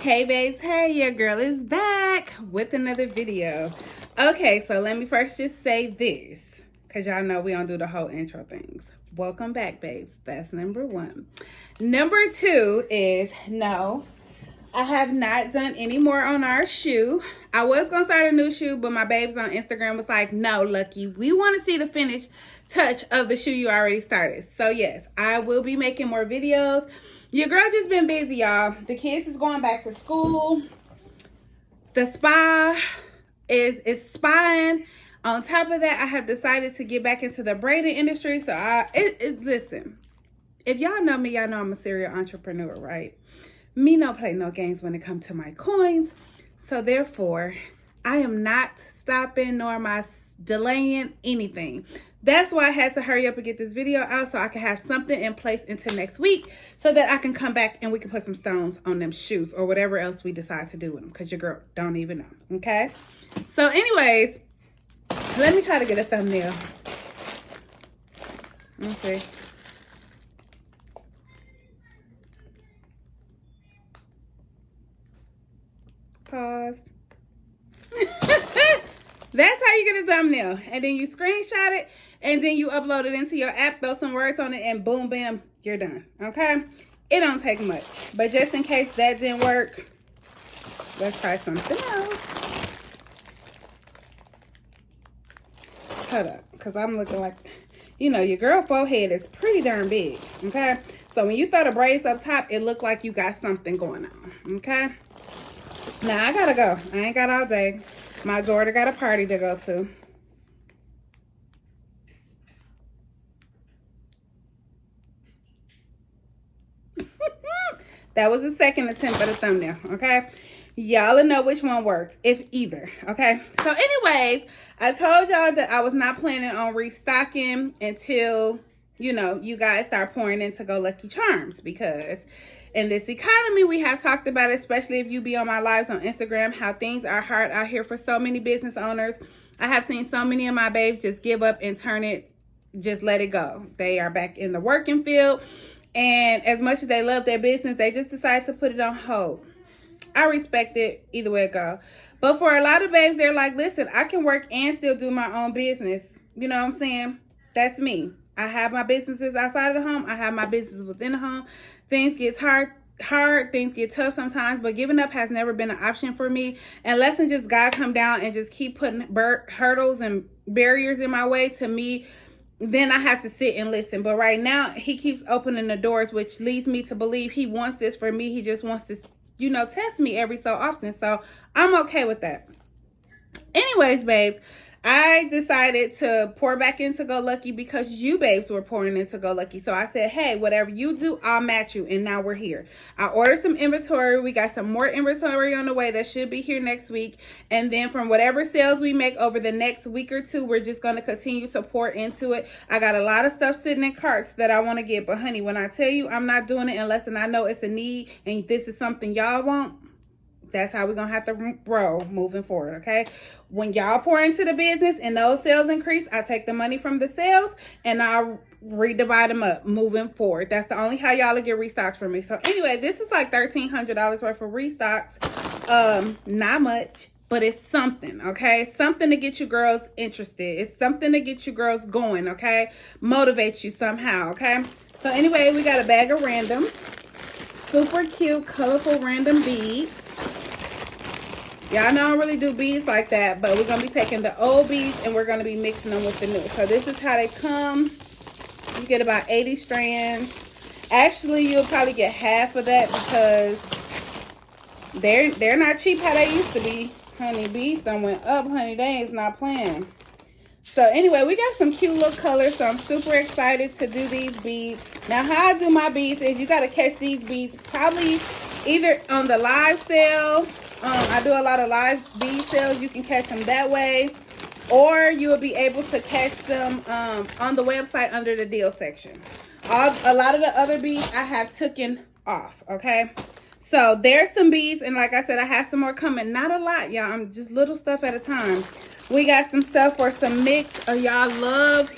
Hey babes, hey, your girl is back with another video. Okay, so let me first just say this, because y'all know we don't do the whole intro things. Welcome back, babes. That's number one. Number two is, no, I have not done any more on our shoe. I was going to start a new shoe, but my babes on Instagram was like, no, Lucky, we want to see the finished touch of the shoe you already started. So yes, I will be making more videos. Your girl just been busy, y'all. The kids is going back to school. The spa is spying. On top of that, I have decided to get back into the braiding industry. So listen, if y'all know me, y'all know I'm a serial entrepreneur, right? Me no play no games when it comes to my coins. So therefore, I am not stopping nor am I delaying anything. That's why I had to hurry up and get this video out so I can have something in place until next week so that I can come back and we can put some stones on them shoes or whatever else we decide to do with them, because your girl don't even know, okay? So anyways, let me try to get a thumbnail. Let's see. Pause. That's how you get a thumbnail. And then you screenshot it and then you upload it into your app, throw some words on it, and boom, bam, you're done. Okay? It don't take much. But just in case that didn't work, let's try something else. Hold up, because I'm looking like, you know, your girl forehead is pretty darn big. Okay? So when you throw the braids up top, it look like you got something going on. Okay? Now, I gotta go. I ain't got all day. My daughter got a party to go to. That was the second attempt at a thumbnail, okay? Y'all will know which one works, if either, okay? So anyways, I told y'all that I was not planning on restocking until, you know, you guys start pouring into Goluckycharmz, because in this economy, we have talked about it, especially if you be on my lives on Instagram, how things are hard out here for so many business owners. I have seen so many of my babes just give up and turn it, just let it go. They are back in the working field. And as much as they love their business, they just decide to put it on hold. I respect it either way it go. But for a lot of babes, they're like, listen, I can work and still do my own business. You know what I'm saying? That's me. I have my businesses outside of the home. I have my business within the home. Things get hard, things get tough sometimes, but giving up has never been an option for me. Unless and just God come down and just keep putting hurdles and barriers in my way to me, then I have to sit and listen. But right now, he keeps opening the doors, which leads me to believe he wants this for me. He just wants to, you know, test me every so often. So I'm okay with that. Anyways, babes, I decided to pour back into Golucky because you babes were pouring into Golucky. So I said, hey, whatever you do, I'll match you. And now we're here. I ordered some inventory. We got some more inventory on the way that should be here next week. And then from whatever sales we make over the next week or two, we're just going to continue to pour into it. I got a lot of stuff sitting in carts that I want to get. But honey, when I tell you I'm not doing it unless and I know it's a need and this is something y'all want, that's how we're going to have to roll moving forward, okay? When y'all pour into the business and those sales increase, I take the money from the sales and I'll redivide them up moving forward. That's the only how y'all will get restocks from me. So anyway, this is like $1,300 worth of restocks. Not much, but it's something, okay? Something to get you girls interested. It's something to get you girls going, okay? Motivate you somehow, okay? So anyway, we got a bag of randoms. Super cute, colorful random beads. Y'all know I don't really do beads like that, but we're going to be taking the old beads and we're going to be mixing them with the new. So this is how they come. You get about 80 strands. Actually, you'll probably get half of that because they're not cheap how they used to be. Honey, beads done went up, honey. They ain't not playing. So anyway, we got some cute little colors, so I'm super excited to do these beads. Now, how I do my beads is you got to catch these beads probably either on the live sale. I do a lot of live bead sales. You can catch them that way. Or you will be able to catch them on the website under the deal section. A lot of the other beads I have taken off, okay? So there's some beads. And like I said, I have some more coming. Not a lot, y'all. I'm just little stuff at a time. We got some stuff for some mix. Y'all love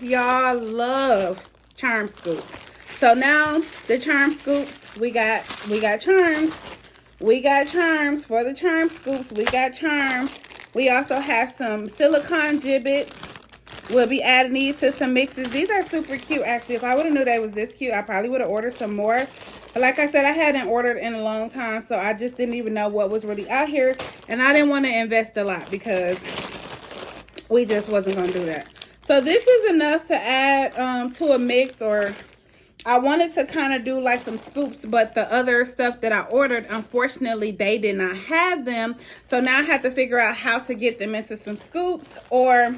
charm scoops. So now the charm scoops, we got charms. we got charms for the charm scoops. We got charms. We also have some silicone gibbets. We'll be adding these to some mixes. These are super cute, actually. If I would have knew they was this cute, I probably would have ordered some more. But like I said, I hadn't ordered in a long time, so I just didn't even know what was really out here. And I didn't want to invest a lot because we just wasn't going to do that. So this is enough to add to a mix, or I wanted to kind of do like some scoops, but the other stuff that I ordered, unfortunately, they did not have them. So now I have to figure out how to get them into some scoops or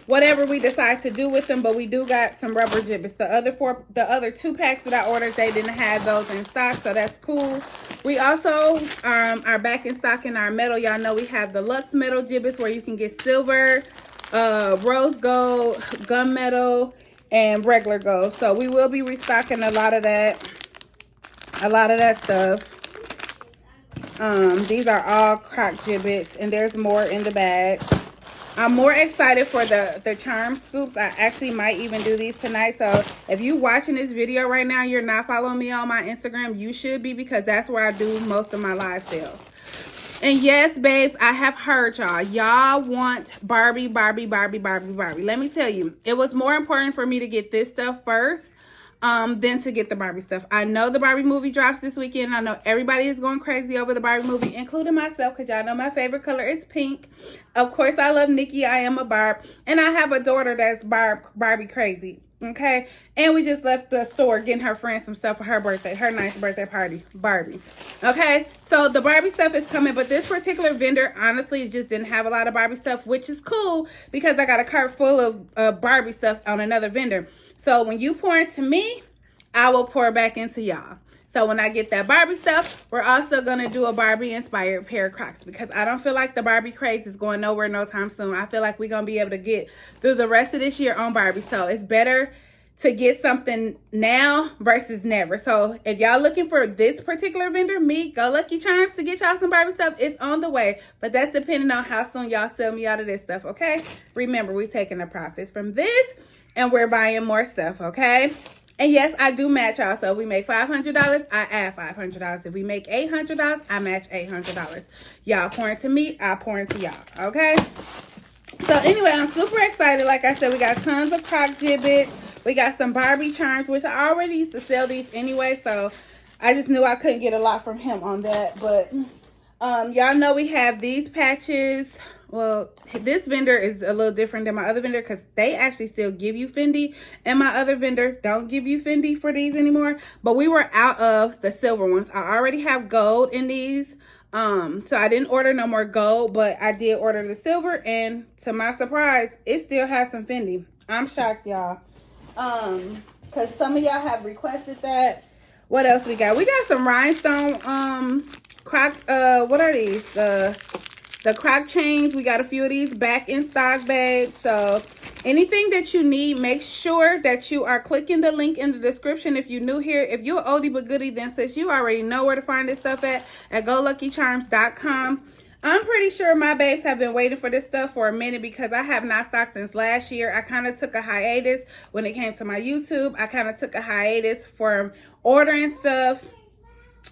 whatever we decide to do with them. But we do got some rubber gibbets. The other 2 packs that I ordered, they didn't have those in stock, so that's cool. We also are back in stock in our metal. Y'all know we have the Luxe metal gibbets where you can get silver, rose gold, gunmetal, and regular gold. So we will be restocking a lot of that stuff. These are all Croc gibbets, and there's more in the bag. I'm more excited for the charm scoops. I actually might even do these tonight. So if you're watching this video right now, you're not following me on my Instagram, you should be, because that's where I do most of my live sales. And yes, babes, I have heard y'all. Y'all want Barbie, Barbie, Barbie, Barbie, Barbie. Let me tell you, it was more important for me to get this stuff first than to get the Barbie stuff. I know the Barbie movie drops this weekend. I know everybody is going crazy over the Barbie movie, including myself, because y'all know my favorite color is pink. Of course, I love Nikki. I am a Barb. And I have a daughter that's Barbie crazy. Okay, and we just left the store getting her friend some stuff for her birthday, her 9th birthday party, Barbie. Okay, so the Barbie stuff is coming, but this particular vendor honestly just didn't have a lot of Barbie stuff, which is cool because I got a cart full of Barbie stuff on another vendor. So when you pour into me, I will pour back into y'all. So when I get that Barbie stuff, we're also going to do a Barbie inspired pair of Crocs, because I don't feel like the Barbie craze is going nowhere no time soon. I feel like we're going to be able to get through the rest of this year on Barbie. So it's better to get something now versus never. So if y'all looking for this particular vendor, me, Goluckycharmz, to get y'all some Barbie stuff, it's on the way. But that's depending on how soon y'all sell me out of this stuff, okay? Remember, we're taking the profits from this and we're buying more stuff, okay? And yes, I do match y'all. So if we make $500, I add $500. If we make $800, I match $800. Y'all pour into me, I pour into y'all, okay? So anyway, I'm super excited. Like I said, we got tons of Croc gibbets. We got some Barbie charms, which I already used to sell these anyway. So I just knew I couldn't get a lot from him on that. But y'all know we have these patches. Well, this vendor is a little different than my other vendor because they actually still give you Fendi. And my other vendor don't give you Fendi for these anymore. But we were out of the silver ones. I already have gold in these. So I didn't order no more gold, but I did order the silver. And to my surprise, it still has some Fendi. I'm shocked, y'all. Because some of y'all have requested that. What else we got? We got some rhinestone, Croc, what are these? The Croc chains. We got a few of these back in stock, babe. So anything that you need, make sure that you are clicking the link in the description. If you're new here, if you're an oldie but goodie, then since you already know where to find this stuff at Goluckycharmz.com. I'm pretty sure my babes have been waiting for this stuff for a minute because I have not stocked since last year. I kind of took a hiatus when it came to my YouTube. I kind of took a hiatus from ordering stuff.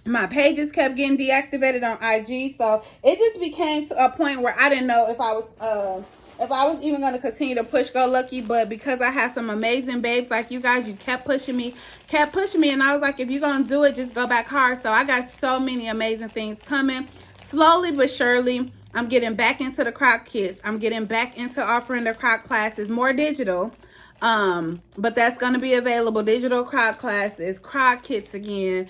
My pages kept getting deactivated on IG, so it just became to a point where I didn't know if I was even going to continue to push Go Lucky. But because I have some amazing babes like you guys, you kept pushing me, and I was like, if you're going to do it, just go back hard. So I got so many amazing things coming. Slowly but surely, I'm getting back into the Croc kits. I'm getting back into offering the Croc classes, more digital. But that's going to be available. Digital Croc classes, Croc kits again,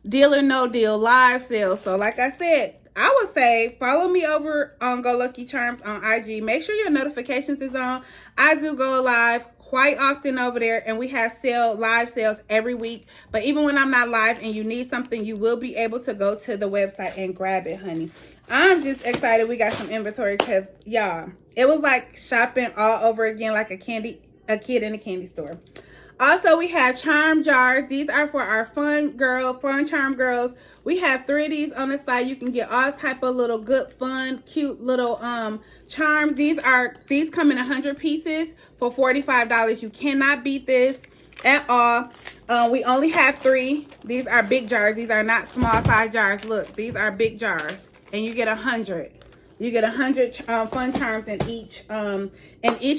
deal or no deal, live sales. So like I said, I would say follow me over on Goluckycharmz on IG. Make sure your notifications is on. I do go live quite often over there, and we have live sales every week. But even when I'm not live and you need something, you will be able to go to the website and grab it, honey. I'm just excited we got some inventory because, y'all, it was like shopping all over again, like a kid in a candy store. Also, we have charm jars. These are for our fun charm girls. We have 3 of these on the side. You can get all type of little good, fun, cute little charms. These come in 100 pieces for $45. You cannot beat this at all. We only have 3. These are big jars. These are not small size jars. Look, these are big jars, and you get 100. You get 100 fun charms in each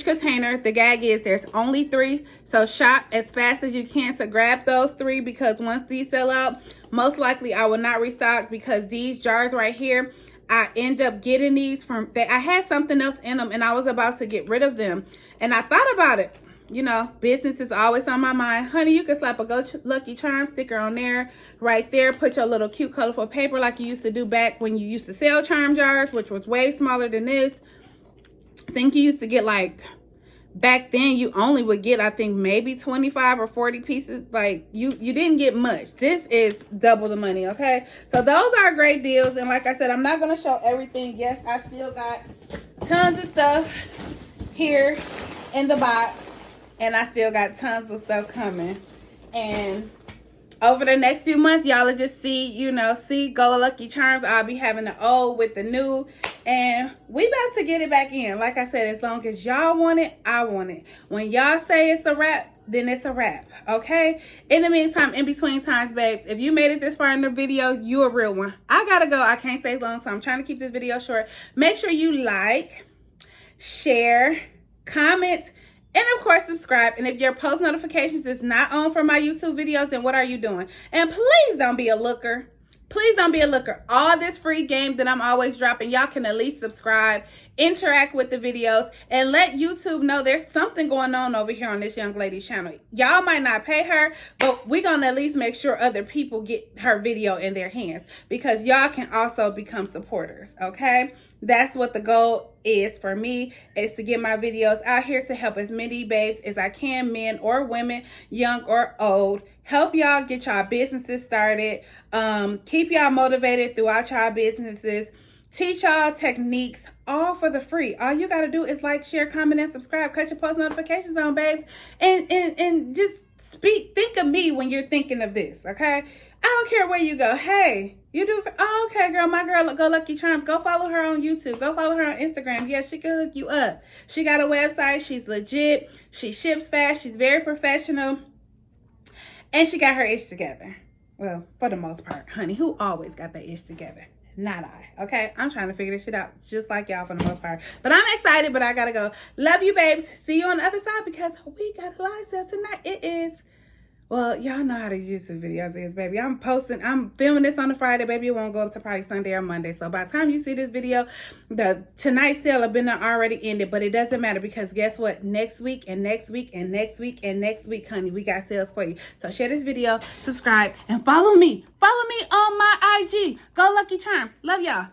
container. The gag is there's only 3, so shop as fast as you can to grab those 3, because once these sell out, most likely I will not restock, because these jars right here, I end up getting these from, I had something else in them and I was about to get rid of them, and I thought about it. You know, business is always on my mind. Honey, you can slap a Goluckycharmz sticker on there, right there. Put your little cute, colorful paper like you used to do back when you used to sell charm jars, which was way smaller than this. I think you used to get, like, back then you only would get, I think, maybe 25 or 40 pieces. Like, you didn't get much. This is double the money, okay? So those are great deals. And like I said, I'm not going to show everything. Yes, I still got tons of stuff here in the box. And I still got tons of stuff coming. And over the next few months, y'all will just see, you know, see Goluckycharmz. I'll be having the old with the new. And we about to get it back in. Like I said, as long as y'all want it, I want it. When y'all say it's a wrap, then it's a wrap, okay? In the meantime, in between times, babes, if you made it this far in the video, you a real one. I gotta go. I can't stay long, so I'm trying to keep this video short. Make sure you like, share, comment, and of course, subscribe. And if your post notifications is not on for my YouTube videos, then what are you doing? And please don't be a looker. Please don't be a looker. All this free game that I'm always dropping, y'all can at least subscribe, interact with the videos, and let YouTube know there's something going on over here on this young lady's channel. Y'all might not pay her, but we're going to at least make sure other people get her video in their hands, because y'all can also become supporters, okay? That's what the goal is for me, is to get my videos out here to help as many babes as I can, men or women, young or old. Help y'all get y'all businesses started. Keep y'all motivated throughout y'all businesses. Teach y'all techniques, all for the free. All you got to do is like, share, comment, and subscribe. Cut your post notifications on, babes. And just think of me when you're thinking of this, okay? I don't care where you go. Hey, you do, oh, okay, girl, my girl Goluckycharmz. Go follow her on YouTube. Go follow her on Instagram. Yeah, she can hook you up. She got a website. She's legit. She ships fast. She's very professional. And she got her ish together. Well, for the most part, honey. Who always got that ish together? Not I, okay? I'm trying to figure this shit out just like y'all for the most part. But I'm excited, but I gotta go. Love you, babes. See you on the other side, because we got a live sale tonight. It is, well, y'all know how these YouTube videos is, baby. I'm filming this on a Friday, baby. It won't go up to probably Sunday or Monday. So by the time you see this video, the tonight's sale have been already ended. But it doesn't matter, because guess what? Next week and next week and next week and next week, honey, we got sales for you. So share this video, subscribe, and follow me. Follow me on my IG, Goluckycharmz. Love y'all.